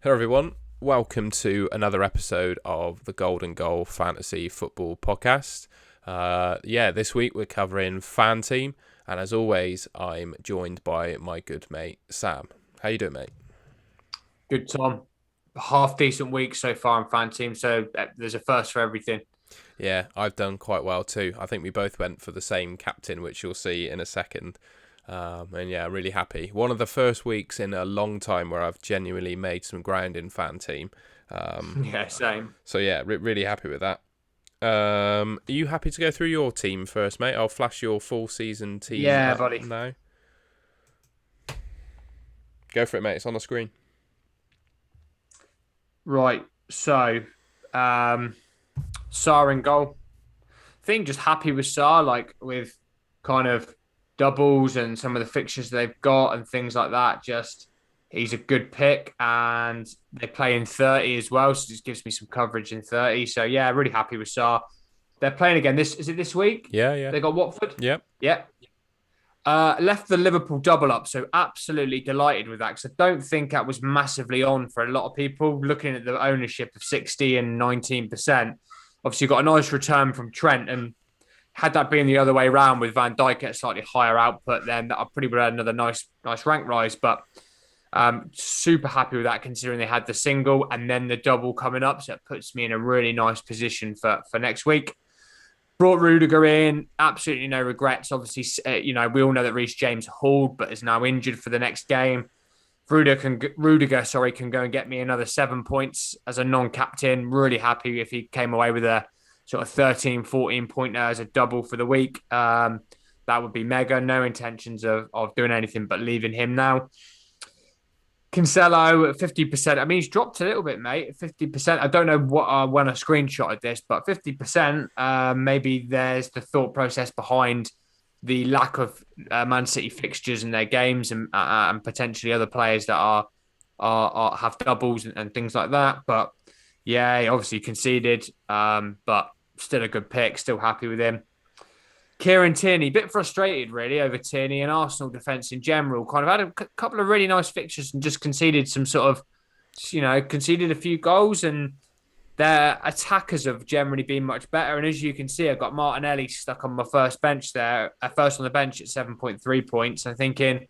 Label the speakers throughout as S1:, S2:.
S1: Hello everyone, welcome to another episode of the Golden Goal Fantasy Football Podcast. This week we're covering FanTeam, and as always, I'm joined by my good mate Sam. How you doing, mate?
S2: Good, Tom. Half decent week so far in FanTeam, so there's a first for everything.
S1: Yeah, I've done quite well too. I think we both went for the same captain, which you'll see in a second. Really happy. One of the first weeks in a long time where I've genuinely made some ground in FanTeam.
S2: Yeah, same.
S1: So yeah, really happy with that. Are you happy to go through your team first, mate? I'll flash your full season team
S2: Yeah,
S1: up
S2: buddy.
S1: now. Go for it, mate. It's on the screen.
S2: Right. So, Saar in goal. I think just happy with Saar, like with kind of doubles and some of the fixtures they've got and things like that. Just he's a good pick, and they play in 30 as well, so just gives me some coverage in 30. So yeah, really happy with Saar. They're playing again. This week?
S1: Yeah.
S2: They got Watford.
S1: Yep.
S2: Yeah, left the Liverpool double up, so absolutely delighted with that because I don't think that was massively on for a lot of people. Looking at the ownership of 60 and 19%, obviously got a nice return from Trent, and had that been the other way around with Van Dijk at slightly higher output, then I pretty would have had another nice rank rise. But super happy with that considering they had the single and then the double coming up, so it puts me in a really nice position for next week. Brought Rudiger in, absolutely no regrets. Obviously, we all know that Reece James hauled, but is now injured for the next game. Rudiger, can go and get me another 7 points as a non-captain. Really happy if he came away with a sort of 13, 14 pointer as a double for the week. That would be mega. No intentions of doing anything but leaving him now. Cancelo at 50%. I mean, he's dropped a little bit, mate. 50%. I don't know what when I screenshotted this, but 50%. Maybe there's the thought process behind the lack of Man City fixtures in their games, and potentially other players that are have doubles and things like that. But yeah, he obviously conceded, but still a good pick. Still happy with him. Kieran Tierney, a bit frustrated really over Tierney and Arsenal defence in general. Kind of had a couple of really nice fixtures and just conceded some sort of, conceded a few goals, and their attackers have generally been much better. And as you can see, I've got Martinelli stuck on my first bench there, first on the bench at 7.3 points. I'm thinking,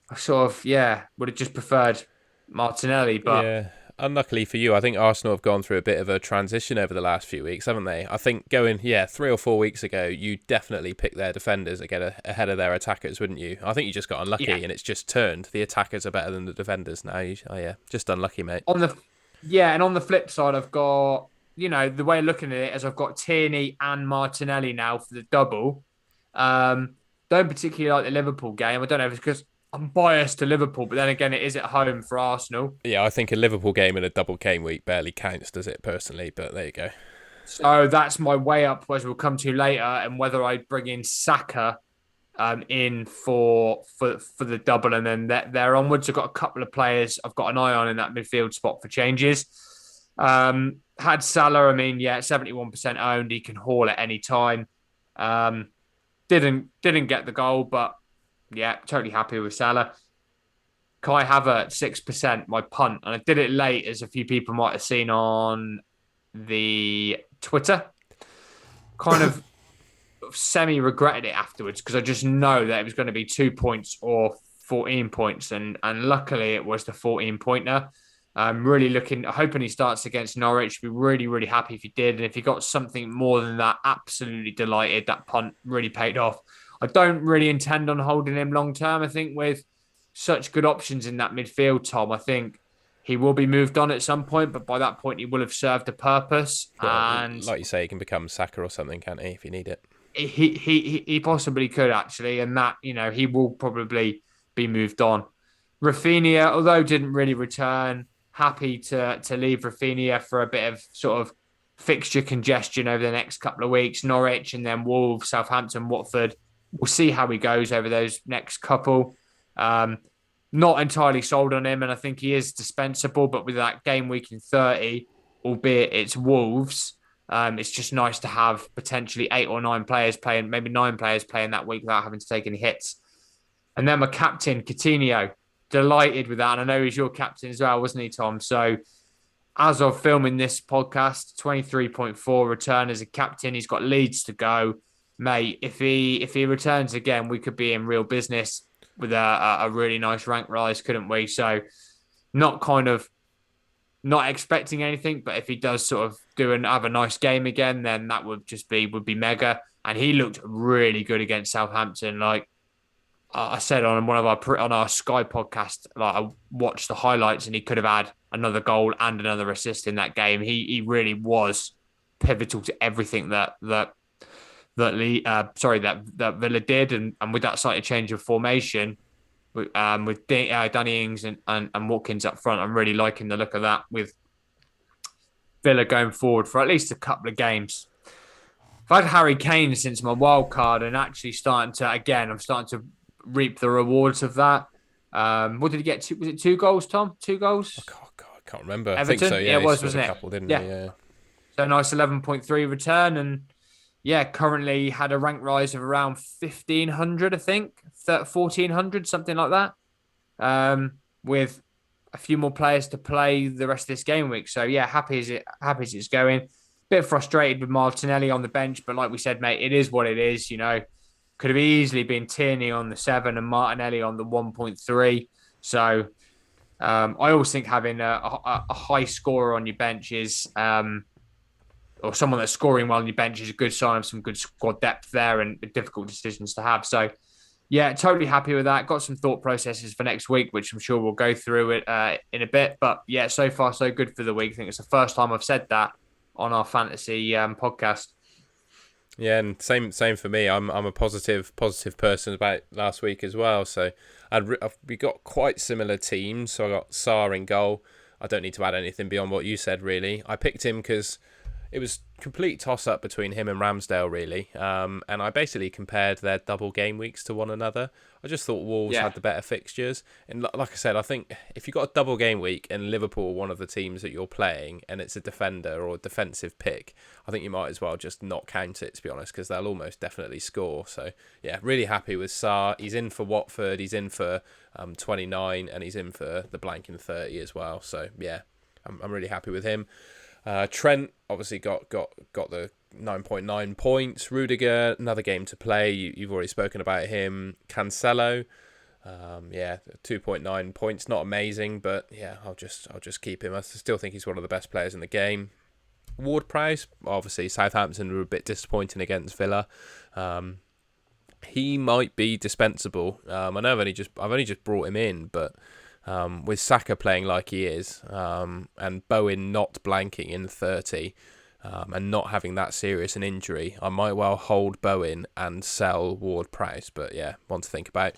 S2: I would have just preferred Martinelli, but
S1: Yeah. Unluckily for you, I think Arsenal have gone through a bit of a transition over the last few weeks, haven't they? I think 3 or 4 weeks ago, you definitely picked their defenders ahead of their attackers, wouldn't you? I think you just got unlucky,
S2: yeah,
S1: and it's just turned. The attackers are better than the defenders now. Just unlucky, mate.
S2: and on the flip side, I've got, the way of looking at it is I've got Tierney and Martinelli now for the double. Don't particularly like the Liverpool game. I don't know if it's because I'm biased to Liverpool, but then again, it is at home for Arsenal.
S1: Yeah, I think a Liverpool game and a double game week barely counts, does it, personally? But there you go.
S2: So that's my way up, as we'll come to later, and whether I bring in Saka in for the double, and then there onwards. I've got a couple of players I've got an eye on in that midfield spot for changes. Had Salah, 71% owned. He can haul at any time. Didn't get the goal, but yeah, totally happy with Salah. Kai Havertz 6%, my punt, and I did it late, as a few people might have seen on the Twitter. Kind of semi regretted it afterwards because I just know that it was going to be 2 points or 14 points, and luckily it was the 14 pointer. I'm really hoping he starts against Norwich. Be really, really happy if he did. And if he got something more than that, absolutely delighted. That punt really paid off. I don't really intend on holding him long term. I think with such good options in that midfield, Tom, I think he will be moved on at some point, but by that point, he will have served a purpose.
S1: Well,
S2: And
S1: like you say, he can become Saka or something, can't he, if you need it?
S2: he possibly could actually, and that he will probably be moved on. Rafinha, although didn't really return, happy to leave Rafinha for a bit of sort of fixture congestion over the next couple of weeks. Norwich and then Wolves, Southampton, Watford. We'll see how he goes over those next couple. Not entirely sold on him, and I think he is dispensable. But with that game week in 30, albeit it's Wolves, it's just nice to have potentially 8 or 9 players playing, maybe 9 players playing that week without having to take any hits. And then my captain, Coutinho, delighted with that. And I know he's your captain as well, wasn't he, Tom? So as of filming this podcast, 23.4 return as a captain. He's got Leeds to go, mate. If he returns again, we could be in real business with a really nice rank rise, couldn't we? So not expecting anything, but if he does sort of have a nice game again, then that would be mega. And he looked really good against Southampton. Like I said on our Sky podcast, like I watched the highlights and he could have had another goal and another assist in that game. He really was pivotal to everything that Villa did, and with that slight change of formation, with Danny Ings and Watkins up front, I'm really liking the look of that with Villa going forward for at least a couple of games. I've had Harry Kane since my wild card, and actually I'm starting to reap the rewards of that. What did he get? Was it 2 goals, Tom? 2 goals?
S1: Oh, God, I can't remember.
S2: Everton?
S1: I think so, yeah.
S2: It was,
S1: he
S2: wasn't
S1: a
S2: it?
S1: couple, didn't
S2: Yeah.
S1: he? Yeah.
S2: So nice 11.3 return, and currently had a rank rise of around 1,500, I think, 1,400, something like that, with a few more players to play the rest of this game week. So yeah, happy as it's going. Bit frustrated with Martinelli on the bench, but like we said, mate, it is what it is. Could have easily been Tierney on the 7 and Martinelli on the 1.3. So I always think having a high scorer on your bench is, or someone that's scoring well on your bench is a good sign of some good squad depth there and difficult decisions to have. So yeah, totally happy with that. Got some thought processes for next week, which I'm sure we'll go through it in a bit. But yeah, so far so good for the week. I think it's the first time I've said that on our fantasy podcast.
S1: Yeah, and same for me. I'm a positive person about last week as well. So we got quite similar teams. So I got Sarr in goal. I don't need to add anything beyond what you said, really. I picked him because it was complete toss-up between him and Ramsdale, really. And I basically compared their double game weeks to one another. I just thought Wolves had the better fixtures. And like I said, I think if you've got a double game week and Liverpool, one of the teams that you're playing, and it's a defender or a defensive pick, I think you might as well just not count it, to be honest, because they'll almost definitely score. So, yeah, really happy with Sarr. He's in for Watford, he's in for 29, and he's in for the blanking 30 as well. So, yeah, I'm really happy with him. Trent obviously got the 9.9 points. Rudiger, another game to play. You've already spoken about him. Cancelo, 2.9 points. Not amazing, but yeah, I'll just keep him. I still think he's one of the best players in the game. Ward-Prowse, obviously Southampton were a bit disappointing against Villa. He might be dispensable. I know I've only just brought him in, but with Saka playing like he is, and Bowen not blanking in 30, and not having that serious an injury, I might well hold Bowen and sell Ward-Prowse. But yeah, one to think about.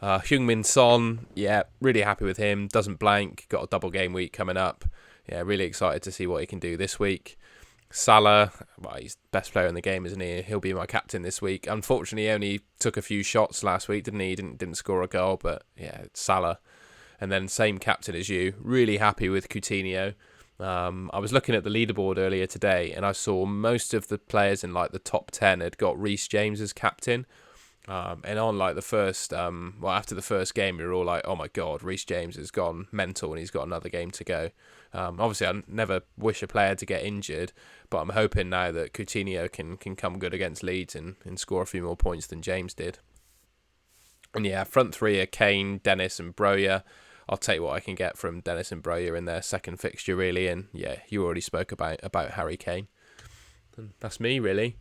S1: Heung-min Son, yeah, really happy with him. Doesn't blank. Got a double game week coming up. Yeah, really excited to see what he can do this week. Salah, well, he's the best player in the game, isn't he? He'll be my captain this week. Unfortunately, he only took a few shots last week, didn't he? He didn't score a goal, but yeah, it's Salah. And then same captain as you. Really happy with Coutinho. I was looking at the leaderboard earlier today, and I saw most of the players in like the top 10 had got Reece James as captain. And on like the first, after the first game, we were all like, "Oh my God, Reece James has gone mental, and he's got another game to go." Obviously, I never wish a player to get injured, but I'm hoping now that Coutinho can come good against Leeds and score a few more points than James did. And yeah, front three are Kane, Dennis, and Broja. I'll take what I can get from Dennis and Broja in their second fixture, really. And yeah, you already spoke about Harry Kane. And that's me, really.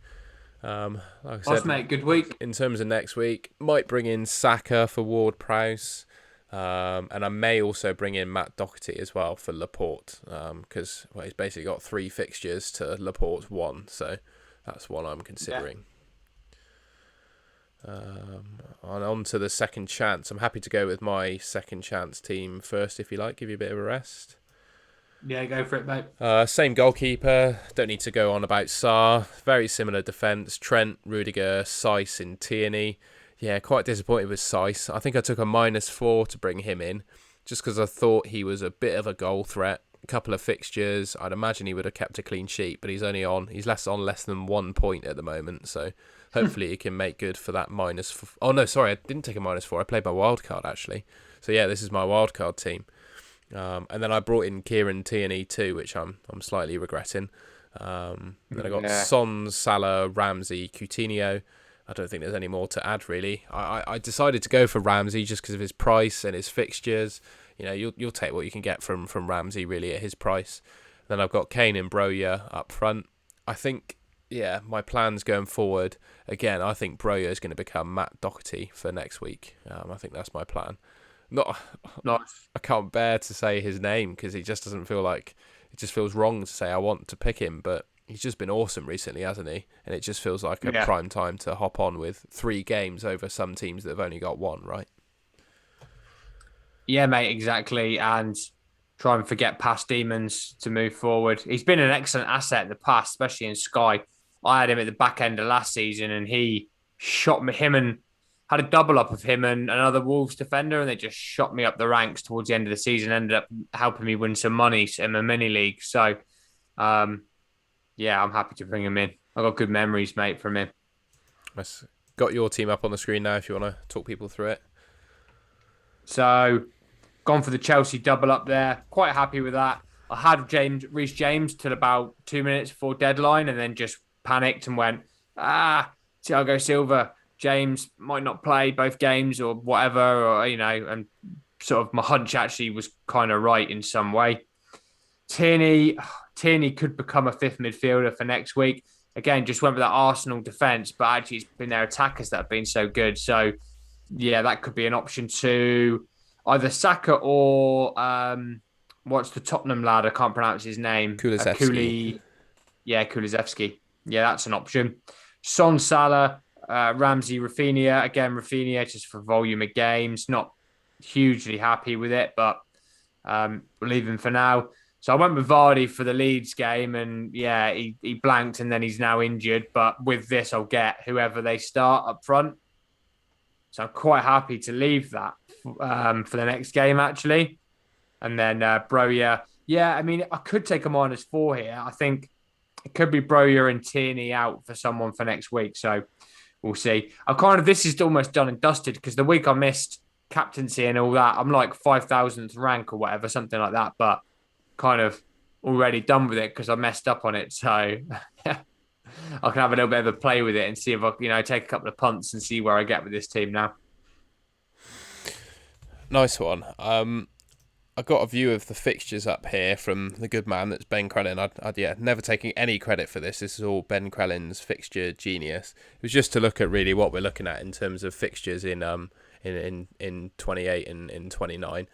S1: Like I said,
S2: mate, good week.
S1: In terms of next week, might bring in Saka for Ward-Prowse. And I may also bring in Matt Doherty as well for Laporte, because he's basically got 3 fixtures to Laporte's 1, so that's one I'm considering. On to the second chance. I'm happy to go with my second chance team first, if you like, give you a bit of a rest.
S2: Yeah, go for it, mate.
S1: Same goalkeeper. Don't need to go on about Sarr. Very similar defence. Trent, Rudiger, Seiss and Tierney. Yeah, quite disappointed with Seiss. I think I took a -4 to bring him in, just because I thought he was a bit of a goal threat. A couple of fixtures, I'd imagine he would have kept a clean sheet, but he's less than 1 point at the moment, so hopefully he can make good for that -4. Oh no, sorry, I didn't take a -4. I played my wild card actually, So yeah, this is my wildcard team. And then I brought in Kieran Tierney too, which I'm slightly regretting. Then I got
S2: Yeah.
S1: Son, Salah, Ramsey, Coutinho. I don't think there's any more to add really. I decided to go for Ramsey just because of his price and his fixtures. You know, you'll take what you can get from Ramsey really at his price. Then I've got Kane and Broja up front. I think, yeah, my plans going forward, again, I think Broja is going to become Matt Doherty for next week. I think that's my plan. Not,
S2: Nice.
S1: I can't bear to say his name because it just doesn't feel like, it just feels wrong to say I want to pick him, but he's just been awesome recently, hasn't he? And it just feels like a
S2: Yeah.
S1: prime time to hop on with 3 games over some teams that have only got 1, right?
S2: Yeah, mate, exactly. And try and forget past demons to move forward. He's been an excellent asset in the past, especially in Sky. I had him at the back end of last season and he shot me, him and had a double up of him and another Wolves defender, and they just shot me up the ranks towards the end of the season, ended up helping me win some money in the mini league. So, um, yeah, I'm happy to bring him in. I got good memories, mate, from him.
S1: I've got your team up on the screen now if you want to talk people through it.
S2: So, gone for the Chelsea double up there. Quite happy with that. I had Reece James till about 2 minutes before deadline, and then just panicked and went, Thiago Silva, James might not play both games or whatever, or and sort of my hunch actually was kind of right in some way. Tierney could become a fifth midfielder for next week. Again, just went with that Arsenal defence, but actually it's been their attackers that have been so good. So yeah, that could be an option too. Either Saka or what's the Tottenham lad? I can't pronounce his name.
S1: Kulusevski.
S2: Kulusevski. Yeah, that's an option. Son, Salah, Ramsey, Rafinha. Again, Rafinha just for volume of games. Not hugely happy with it, but we'll leave him for now. So I went with Vardy for the Leeds game, and yeah, he blanked, and then he's now injured. But with this, I'll get whoever they start up front. So I'm quite happy to leave that for the next game, actually. And then Broja. Yeah, I mean, I could take a -4 here. I think it could be Broja and Tierney out for someone for next week. So we'll see. This is almost done and dusted because the week I missed captaincy and all that, I'm like 5,000th rank or whatever, something like that. But kind of already done with it because I messed up on it. So yeah, I can have a little bit of a play with it and see if I, take a couple of punts and see where I get with this team now.
S1: Nice one. I got a view of the fixtures up here from the good man that's Ben Crellin. I'd never taking any credit for this. This is all Ben Crellin's fixture genius. It was just to look at really what we're looking at in terms of fixtures in 28 and in 29.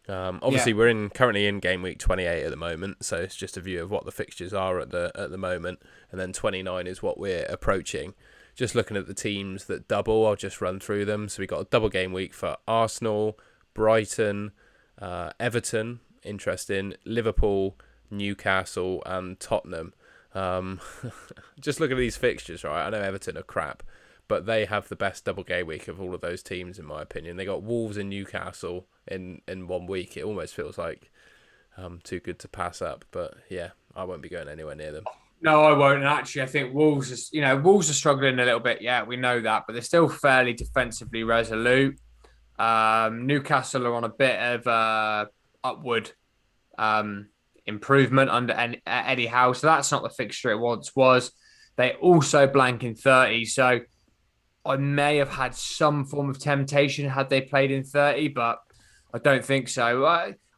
S1: Obviously, we're currently in game week 28 at the moment, so it's just a view of what the fixtures are at the moment, and then 29 is what we're approaching. Just looking at the teams that double, I'll just run through them. So we got a double game week for Arsenal, Brighton, Everton, interesting, Liverpool, Newcastle, and Tottenham. Just look at these fixtures, right? I know Everton are crap, but they have the best double game week of all of those teams, in my opinion. They got Wolves and Newcastle in 1 week. It almost feels like too good to pass up. But yeah, I won't be going anywhere near them.
S2: No, I won't. And actually, I think Wolves are struggling a little bit. Yeah, we know that, but they're still fairly defensively resolute. Newcastle are on a bit of upward improvement under Eddie Howe. So that's not the fixture it once was. They also blank in 30. So I may have had some form of temptation had they played in 30, but I don't think so.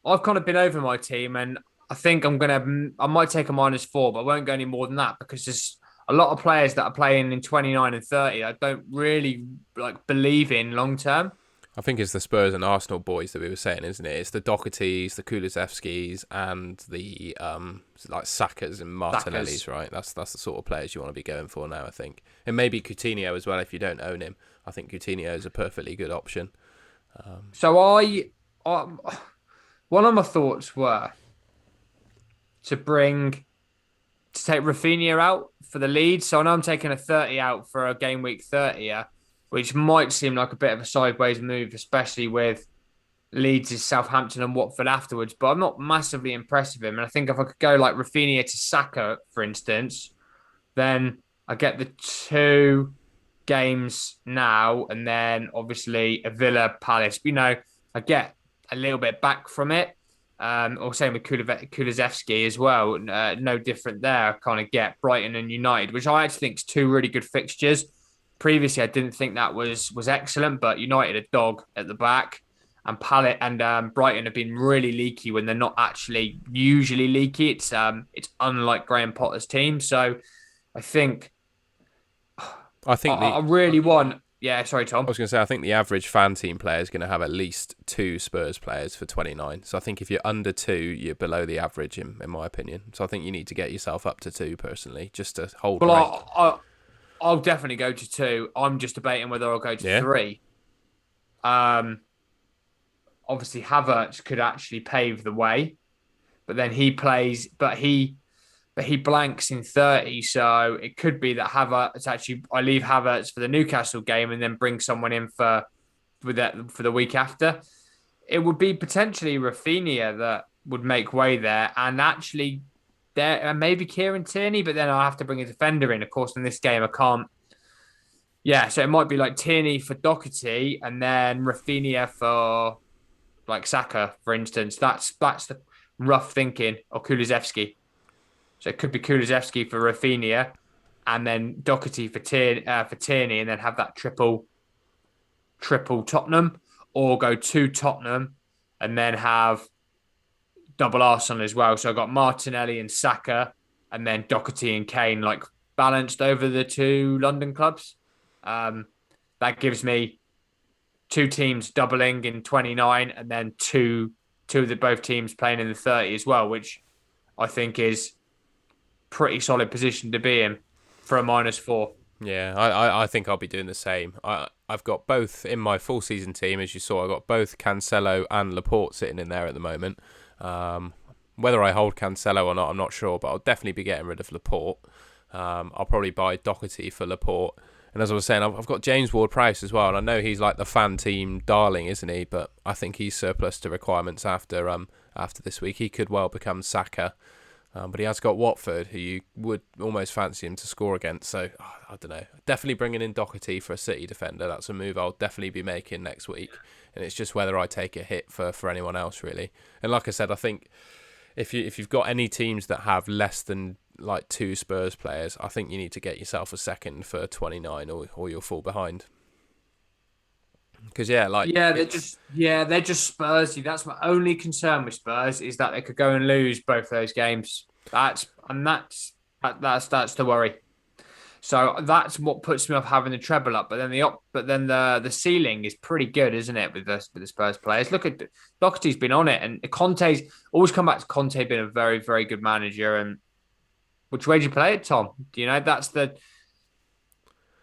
S2: I've kind of been over my team, and I think I might take a -4, but I won't go any more than that because there's a lot of players that are playing in 29 and 30 I don't really believe in long term.
S1: I think it's the Spurs and Arsenal boys that we were saying, isn't it? It's the Dohertys, the Kulusevskis, and the Sakas and Martinellis, right? That's the sort of players you want to be going for now, I think. And maybe Coutinho as well if you don't own him. I think Coutinho is a perfectly good option.
S2: So one of my thoughts were to take Rafinha out for the lead. So I know I'm taking a 30 out for a game week 30, which might seem like a bit of a sideways move, especially with Leeds, Southampton and Watford afterwards. But I'm not massively impressed with him. And I think if I could go like Rafinha to Saka, for instance, then I get the 2 games now and then obviously a Villa Palace. I get a little bit back from it. Or same with Kulusevski as well. No different there. I kind of get Brighton and United, which I actually think is two really good fixtures. Previously, I didn't think that was excellent, but United a dog at the back, and Pallet and Brighton have been really leaky when they're not actually usually leaky. It's unlike Graham Potter's team, so I think
S1: I think
S2: I really want. Yeah, sorry,
S1: I
S2: Tom.
S1: was going to say, I think the average fan team player is going to have at least 2 Spurs players for 29. So I think if you're under 2, you're below the average, in my opinion. So I think you need to get yourself up to 2, personally, just to hold
S2: Well,
S1: rank.
S2: I'll definitely go to 2. I'm just debating whether I'll go to
S1: Yeah?
S2: 3. Um, Obviously Havertz could actually pave the way, but then he blanks in 30, so it could be that Havertz actually I leave Havertz for the Newcastle game and then bring someone in for the week after. It would be potentially Rafinha that would make way there, and actually there and maybe Kieran Tierney, but then I'll have to bring a defender in. Of course, in this game I can't. Yeah, so it might be like Tierney for Doherty and then Rafinha for like Saka, for instance. That's the rough thinking, or Kulusevski. So it could be Kulusevski for Rafinha, and then Doherty for Tierney, and then have that triple Tottenham, or go to Tottenham, and then have double Arsenal as well. So I've got Martinelli and Saka, and then Doherty and Kane like balanced over the two London clubs. Um, that gives me two teams doubling in 29, and then two of the both teams playing in the 30 as well, which I think is pretty solid position to be in for a -4.
S1: Yeah, I think I'll be doing the same. I've got both in my full season team, as you saw. I've got both Cancelo and Laporte sitting in there at the moment. Whether I hold Cancelo or not, I'm not sure, but I'll definitely be getting rid of Laporte. I'll probably buy Doherty for Laporte. And as I was saying, I've got James Ward-Prowse as well, and I know he's like the fan team darling, isn't he? But I think he's surplus to requirements after this week. He could well become Saka. But he has got Watford, who you would almost fancy him to score against. So, I don't know. Definitely bringing in Doherty for a City defender. That's a move I'll definitely be making next week. And it's just whether I take a hit for anyone else, really. And like I said, I think if you've got any teams that have less than like 2 Spurs players, I think you need to get yourself a second for 29 or you'll fall behind. Because, yeah, like...
S2: they're just Spursy. That's my only concern with Spurs is that they could go and lose both those games. That's the worry. So that's what puts me off having the treble up. But then the ceiling is pretty good, isn't it, with the Spurs players? Look at Doherty's been on it, and Conte's always come back to Conte being a very, very good manager. And which way do you play it, Tom? You know, that's the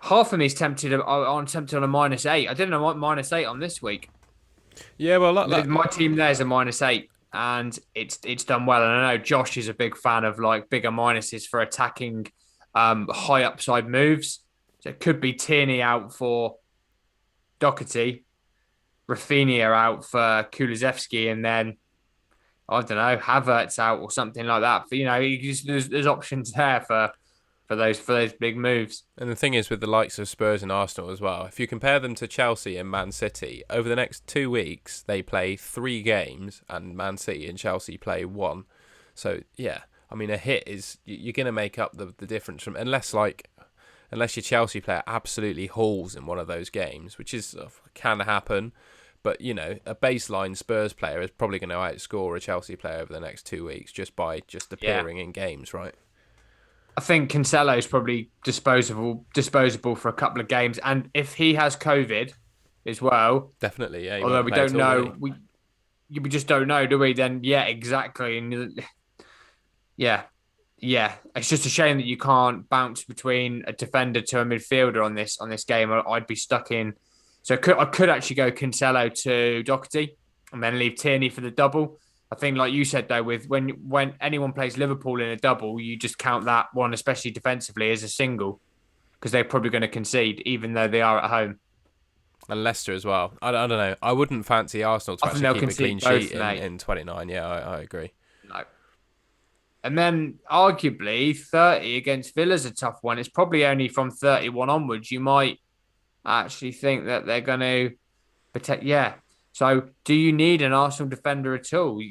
S2: half of me is tempted. I'm tempted on a -8. I didn't know what -8 on this week.
S1: Yeah, well,
S2: My team there is a -8, and it's done well. And I know Josh is a big fan of like bigger minuses for attacking high upside moves. So it could be Tierney out for Doherty, Rafinha out for Kulusevski, and then I don't know, Havertz out or something like that. For there's options there for those big moves.
S1: And the thing is, with the likes of Spurs and Arsenal as well, if you compare them to Chelsea and Man City, over the next 2 weeks, they play 3 games and Man City and Chelsea play 1. So, yeah, I mean, a hit is, you're going to make up the difference from, unless your Chelsea player absolutely hauls in one of those games, which can happen. But, a baseline Spurs player is probably going to outscore a Chelsea player over the next 2 weeks just by appearing in games, right?
S2: I think Cancelo is probably disposable for a couple of games, and if he has COVID as well,
S1: definitely, yeah.
S2: Although we don't know, we just don't know, do we? Then yeah, exactly, and yeah, it's just a shame that you can't bounce between a defender to a midfielder on this game. I'd be stuck in. So I could actually go Cancelo to Doherty and then leave Tierney for the double. I think, like you said, though, with when anyone plays Liverpool in a double, you just count that one, especially defensively, as a single because they're probably going to concede, even though they are at home.
S1: And Leicester as well. I don't know. I wouldn't fancy Arsenal to actually keep a clean sheet in 29. Yeah, I agree.
S2: No. And then, arguably, 30 against Villa's a tough one. It's probably only from 31 onwards. You might actually think that they're going to protect. Yeah. So, do you need an Arsenal defender at all?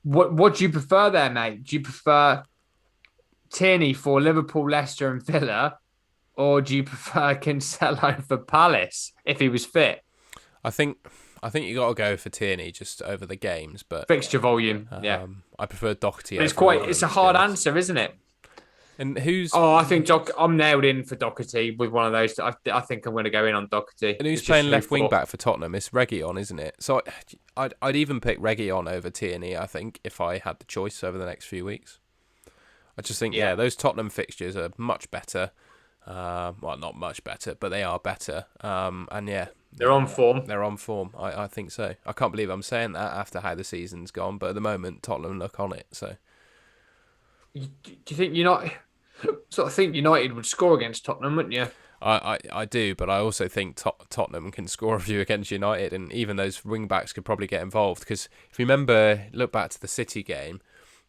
S2: What do you prefer there, mate? Do you prefer Tierney for Liverpool, Leicester, and Villa, or do you prefer Cancelo for Palace if he was fit?
S1: I think I think you got to go for Tierney just over the games, but
S2: Fixture volume, yeah.
S1: I prefer Doherty
S2: But
S1: over all of
S2: it's
S1: them,
S2: a
S1: to be
S2: hard
S1: honest.
S2: answer, isn't it?
S1: And who's
S2: Oh, I think I'm nailed in for Doherty with one of those. I think I'm going to go in on Doherty.
S1: and who's
S2: It's just
S1: playing
S2: who
S1: left wing
S2: for.
S1: back for Tottenham? It's Reguilon, isn't it? So I'd even pick Reguilon over Tierney. I think if I had the choice over the next few weeks, I just think
S2: Yeah,
S1: those Tottenham fixtures are much better. Well, not much better, but they are better. And
S2: they're on form.
S1: they're on form. I think so. I can't believe I'm saying that after how the season's gone, but at the moment Tottenham look on it. So
S2: Do you think United sort of think United would score against Tottenham, wouldn't you?
S1: I do, but I also think Tottenham can score a few against United, and even those wing backs could probably get involved. Because if you remember, look back to the City game,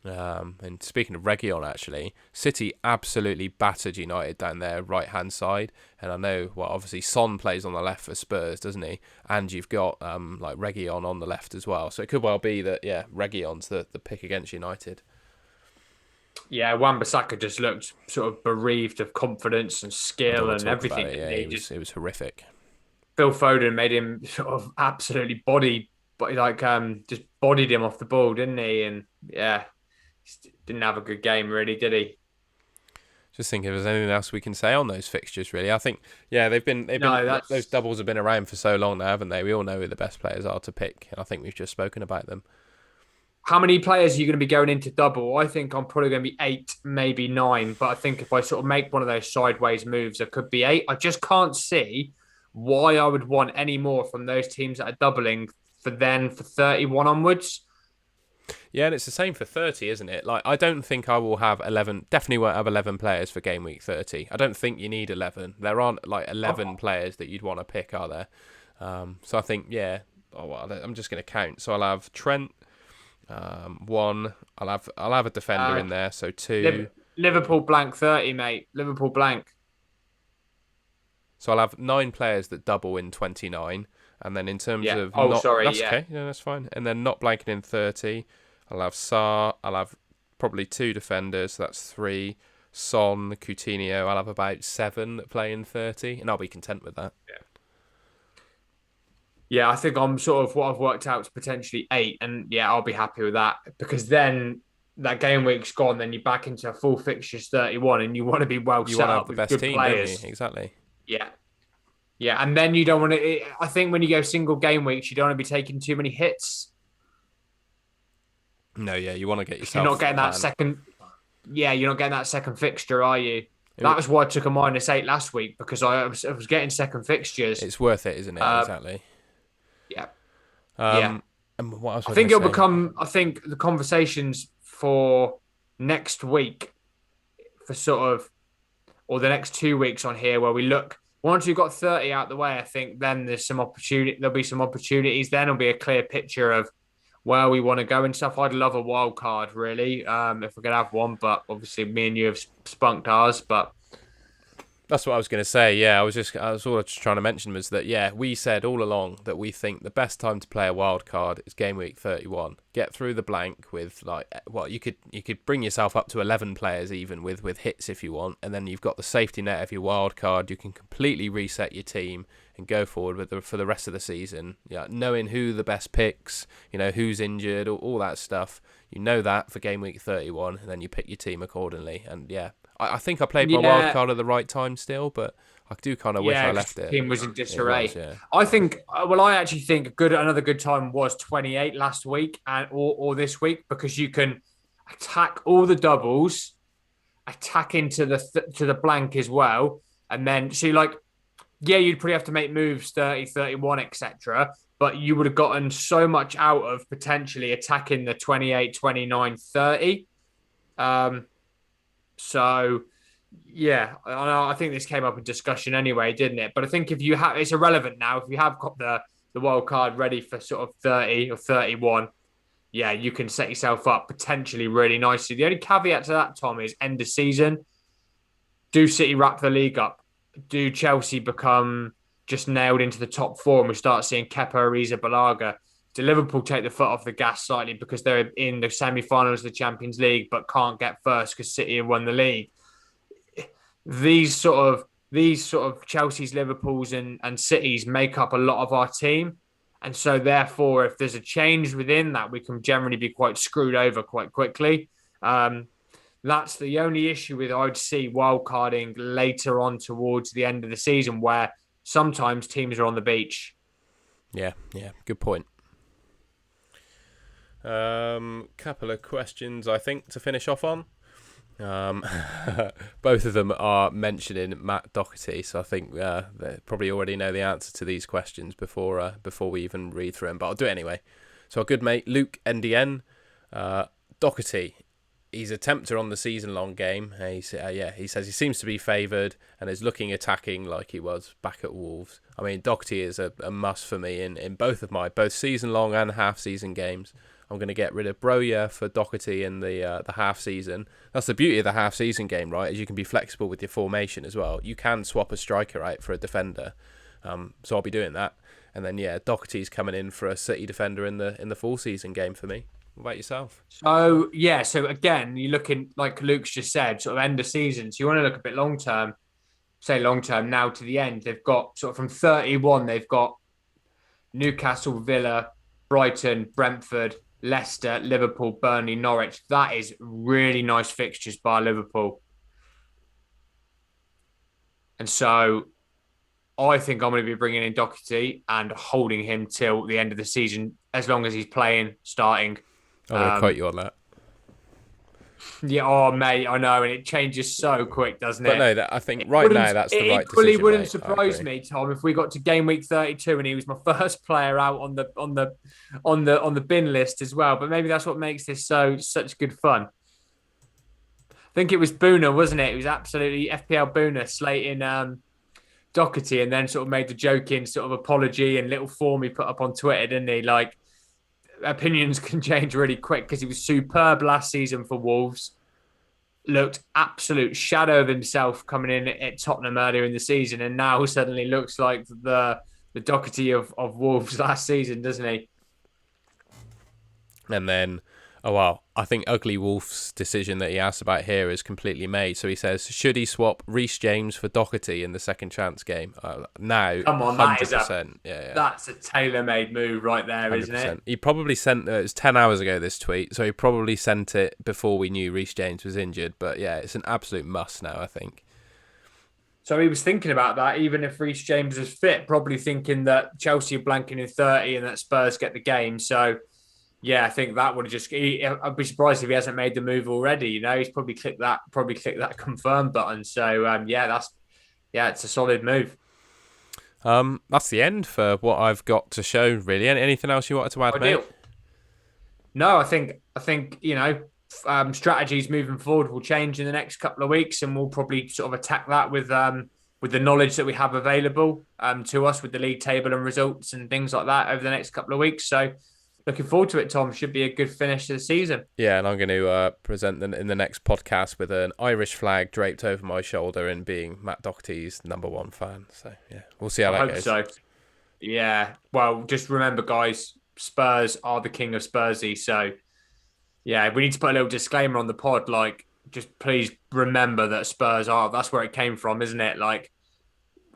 S1: and speaking of Reguilon, actually, City absolutely battered United down their right hand side. And I know, well, obviously Son plays on the left for Spurs, doesn't he? And you've got like Reguilon on the left as well. So it could well be that Reguilon's the pick against United.
S2: Yeah, Wan-Bissaka just looked sort of bereaved of confidence and
S1: I don't
S2: skill
S1: want to
S2: and
S1: talk about
S2: everything.
S1: it.
S2: Didn't
S1: Yeah,
S2: he? Just
S1: it was horrific.
S2: Phil Foden made him sort of absolutely but like just bodied him off the ball, didn't he? And yeah, didn't have a good game really, did he?
S1: Just think if there's anything else we can say on those fixtures, really. I think, they've been
S2: No,
S1: those
S2: that's
S1: doubles have been around for so long now, haven't they? We all know who the best players are to pick, and I think we've just spoken about them.
S2: how many players are you going to be going into double? I think I'm probably going to be 8, maybe 9. But I think if I sort of make one of those sideways moves, I could be 8. I just can't see why I would want any more from those teams that are doubling for 31 onwards.
S1: Yeah, and it's the same for 30, isn't it? Like, I don't think I will have 11, definitely won't have 11 players for game week 30. I don't think you need 11. There aren't like 11 players that you'd want to pick, are there? So I think, I'm just going to count. So I'll have Trent, one. I'll have a defender
S2: Uh,
S1: in there. So two.
S2: Liverpool blank 30, mate. Liverpool blank.
S1: So I'll have 9 players that double in 29. And then in terms
S2: Yeah.
S1: of
S2: Oh,
S1: not,
S2: sorry.
S1: that's
S2: Yeah.
S1: okay. Yeah, that's fine. And then not blanking in 30. I'll have Sarr. I'll have probably 2 defenders. So that's 3. Son, Coutinho. I'll have about 7 that play in 30. And I'll be content with that.
S2: Yeah, I think I'm sort of what I've worked out is potentially 8. And yeah, I'll be happy with that because then that game week's gone. Then you're back into a full fixtures 31 and you want to be well
S1: You
S2: set
S1: want to have
S2: up
S1: the
S2: with
S1: best
S2: good
S1: team, don't you?
S2: players.
S1: Exactly.
S2: Yeah. Yeah. And then you don't want to, I think when you go single game weeks, you don't want to be taking too many hits.
S1: No, yeah, you want to get
S2: You're not
S1: yourself a
S2: getting that
S1: plan.
S2: second. Yeah, you're not getting that second fixture, are you? That
S1: It-
S2: was why I took a -8 last week because I was getting second fixtures.
S1: It's worth it, isn't it?
S2: Uh,
S1: Exactly.
S2: yeah, yeah.
S1: Um, and what else
S2: I
S1: was I
S2: think
S1: going to
S2: it'll
S1: say?
S2: become. I think the conversations for next week, for sort of, or the next 2 weeks on here, where we look. Once you've got 30 out the way, I think then there's some opportunity. There'll be some opportunities. Then it'll be a clear picture of where we want to go and stuff. I'd love a wild card, really, if we could have one. But obviously, me and you have spunked ours. But
S1: That's what I was going to say. Yeah, I was all just trying to mention was that we said all along that we think the best time to play a wild card is game week 31. Get through the blank with you could bring yourself up to 11 players even with hits if you want, and then you've got the safety net of your wild card. You can completely reset your team and go forward for the rest of the season. Yeah, knowing who the best picks, who's injured, all that stuff. You know that for game week 31, and then you pick your team accordingly. And I think I played my wild
S2: yeah,
S1: card at the right time still, but I do kind of wish
S2: yeah,
S1: I
S2: because
S1: left
S2: the
S1: it.
S2: team was in
S1: It was,
S2: disarray.
S1: yeah.
S2: I think. Well, I actually think another good time was 28 last week and or this week because you can attack all the doubles, attack into to the blank as well, and then so you like. Yeah, you'd probably have to make moves 30, 31, etc. But you would have gotten so much out of potentially attacking the 28, 29, 30. So, yeah, I think this came up in discussion anyway, didn't it? But I think if you have, it's irrelevant now. If you have got the wild card ready for sort of 30 or 31, yeah, you can set yourself up potentially really nicely. The only caveat to that, Tom, is end of season. Do City wrap the league up? Do Chelsea become just nailed into the top four, and we start seeing Kepa Arrizabalaga. Do Liverpool take the foot off the gas slightly because they're in the semi-finals of the Champions League but can't get first because City have won the league? These sort of Chelsea's, Liverpool's, and Cities make up a lot of our team. And so, therefore, if there's a change within that, we can generally be quite screwed over quite quickly. That's the only issue with, I'd see, wildcarding later on towards the end of the season, where sometimes teams are on the beach.
S1: Yeah, good point. Couple of questions, I think, to finish off on. Both of them are mentioning Matt Doherty, so I think they probably already know the answer to these questions before we even read through them, but I'll do it anyway. So our good mate Luke NDN, Doherty, he's a tempter on the season-long game. He says he seems to be favoured and is looking attacking like he was back at Wolves. I mean, Doherty is a must for me in both season-long and half-season games. I'm going to get rid of Broja for Doherty in the half-season. That's the beauty of the half-season game, right? Is you can be flexible with your formation as well. You can swap a striker out for a defender. So I'll be doing that. And then, Doherty's coming in for a City defender in the full-season game for me. What about yourself?
S2: So again, you're looking, like Luke's just said, sort of end of season. So you want to look a bit long-term, now to the end. They've got sort of from 31, they've got Newcastle, Villa, Brighton, Brentford, Leicester, Liverpool, Burnley, Norwich. That is really nice fixtures by Liverpool. And so I think I'm going to be bringing in Doherty and holding him till the end of the season, as long as he's playing, starting.
S1: I'm going to quote you on that.
S2: Yeah, oh mate, I know, and it changes so quick, doesn't it?
S1: But no, I think now that's the right decision. It
S2: equally wouldn't surprise me, Tom, if we got to game week 32 and he was my first player out on the bin list as well. But maybe that's what makes this such good fun. I think it was Boona, wasn't it? It was absolutely FPL Boona slating Doherty, and then sort of made the joking sort of apology and little form he put up on Twitter, didn't he? Like, opinions can change really quick because he was superb last season for Wolves. Looked absolute shadow of himself coming in at Tottenham earlier in the season, and now suddenly looks like the Doherty of Wolves last season, doesn't he?
S1: And then, I think Ugly Wolf's decision that he asked about here is completely made. So he says, should he swap Reece James for Doherty in the second chance game? Now,
S2: come on,
S1: 100%.
S2: That's a tailor-made move right there, 100%. Isn't it?
S1: He probably sent it was 10 hours ago, this tweet, so he probably sent it before we knew Reece James was injured. But yeah, it's an absolute must now, I think.
S2: So he was thinking about that, even if Reece James was fit, probably thinking that Chelsea are blanking in 30 and that Spurs get the game. So yeah, I think that would have just. I'd be surprised if he hasn't made the move already. You know, he's probably clicked that confirm button. So it's a solid move.
S1: That's the end for what I've got to show. Really, anything else you wanted to add, mate?
S2: No, I think strategies moving forward will change in the next couple of weeks, and we'll probably sort of attack that with the knowledge that we have available to us with the league table and results and things like that over the next couple of weeks. So. Looking forward to it, Tom. Should be a good finish to the season.
S1: Yeah, and I'm going to present them in the next podcast with an Irish flag draped over my shoulder and being Matt Doherty's #1 fan. So, yeah, we'll see how that goes. I hope so.
S2: Yeah, well, just remember, guys, Spurs are the king of Spursy. So, yeah, we need to put a little disclaimer on the pod. Like, just please remember that Spurs that's where it came from, isn't it? Like,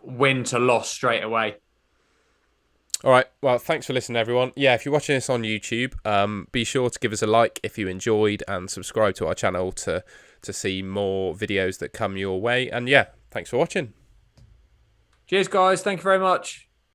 S2: win to loss straight away.
S1: All right, well, thanks for listening, everyone. Yeah, if you're watching this on YouTube, be sure to give us a like if you enjoyed and subscribe to our channel to see more videos that come your way. And yeah, thanks for watching.
S2: Cheers, guys. Thank you very much.